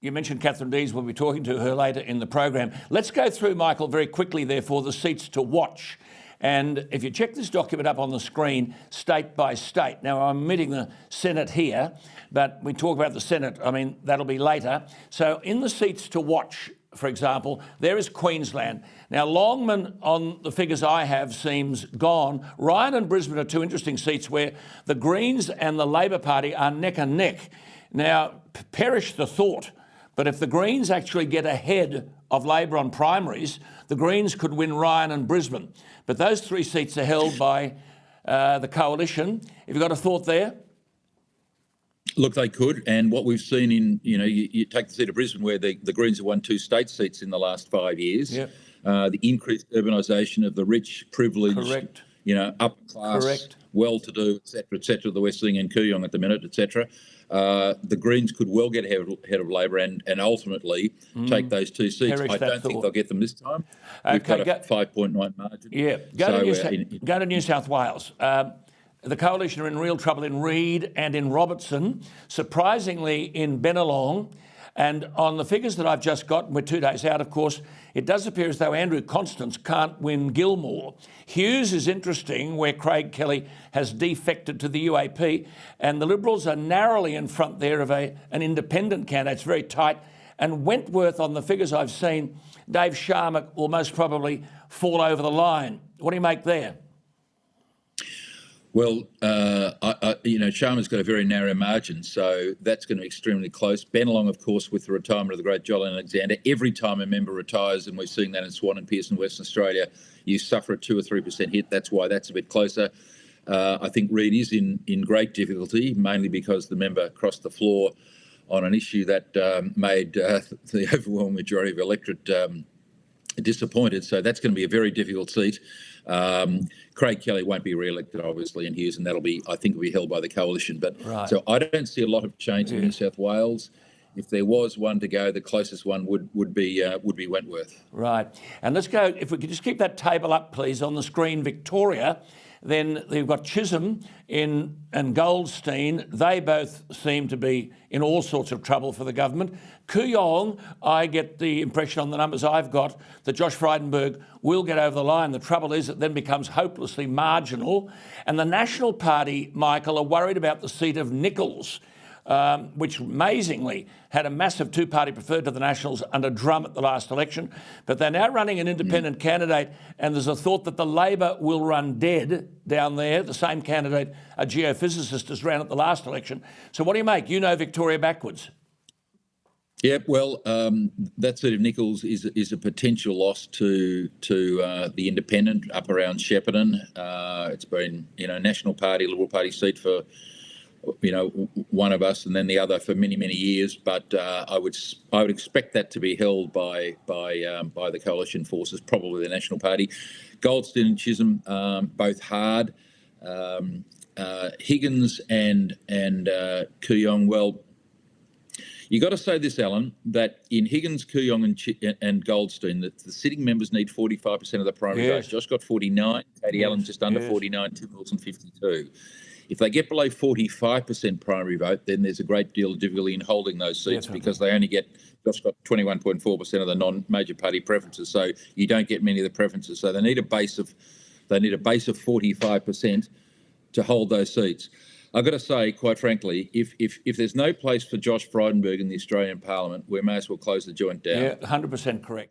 You mentioned Catherine Dees. We'll be talking to her later in the program. Let's go through, Michael, very quickly, therefore, the seats to watch. And if you check this document up on the screen, state by state. Now, I'm omitting the Senate here, but we talk about the Senate. I mean, that'll be later. So in the seats to watch, for example, there is Queensland. Now, Longman, on the figures I have, seems gone. Ryan and Brisbane are two interesting seats where the Greens and the Labor Party are neck and neck. Now, perish the thought, but if the Greens actually get ahead of Labor on primaries, the Greens could win Ryan and Brisbane. But those three seats are held by the coalition. Have you got a thought there? Look, they could, and what we've seen in, you take the seat of Brisbane where the Greens have won 2 state seats in the last 5 years. Yep. The increased urbanisation of the rich, privileged, Correct. Upper class, Correct. well-to-do, et cetera, that we're seeing in Kooyong at the minute, et cetera. The Greens could well get ahead of Labor and ultimately take those 2 seats. Perish I that don't think thought. they'll get them this time. We've got a 5.9 margin. Yeah, go to New South Wales. The coalition are in real trouble in Reid and in Robertson, surprisingly in Bennelong. And on the figures that I've just got, we're 2 days out, of course, it does appear as though Andrew Constance can't win Gilmore. Hughes is interesting, where Craig Kelly has defected to the UAP, and the Liberals are narrowly in front there of an independent candidate. It's very tight. And Wentworth, on the figures I've seen, Dave Sharma will most probably fall over the line. What do you make there? Well, Sharma's got a very narrow margin, so that's going to be extremely close. Bennelong, of course, with the retirement of the great Jolyon Alexander, every time a member retires, and we're seeing that in Swan and Pearson, Western Australia, you suffer a 2 or 3% hit. That's why that's a bit closer. I think Reid is in great difficulty, mainly because the member crossed the floor on an issue that made the overwhelming majority of electorate disappointed. So that's going to be a very difficult seat. Craig Kelly won't be re-elected, obviously, in Hughes, and I think will be held by the coalition. But right. So I don't see a lot of change in New South Wales. If there was one to go, the closest one would be Wentworth. Right. And let's go, if we could just keep that table up, please, on the screen, Victoria. Then you've got Chisholm and Goldstein. They both seem to be in all sorts of trouble for the government. Kooyong, I get the impression on the numbers I've got that Josh Frydenberg will get over the line. The trouble is it then becomes hopelessly marginal. And the National Party, Michael, are worried about the seat of Nichols, which amazingly had a massive 2-party preferred to the Nationals under Drum at the last election. But they're now running an independent candidate, and there's a thought that the Labor will run dead down there, the same candidate a geophysicist has ran at the last election. So what do you make? You know Victoria backwards. Yeah, well, that seat of Nichols is a potential loss to the independent up around Shepparton. It's been, National Party, Liberal Party seat for one of us and then the other for many, many years. But I would expect that to be held by the coalition forces, probably the National Party. Goldstein and Chisholm, both hard. Higgins and Kooyong, well, you got to say this, Alan, that in Higgins, Kooyong and Goldstein, that the sitting members need 45% of the primary vote. Josh got 49, Katie Allen just under 49, Tim Wilson 52. If they get below 45% primary vote, then there's a great deal of difficulty in holding those seats because they only Josh got 21.4% of the non-major party preferences, so you don't get many of the preferences. So they need a base of 45% to hold those seats. I've got to say, quite frankly, if there's no place for Josh Frydenberg in the Australian Parliament, we may as well close the joint down. Yeah, 100% correct.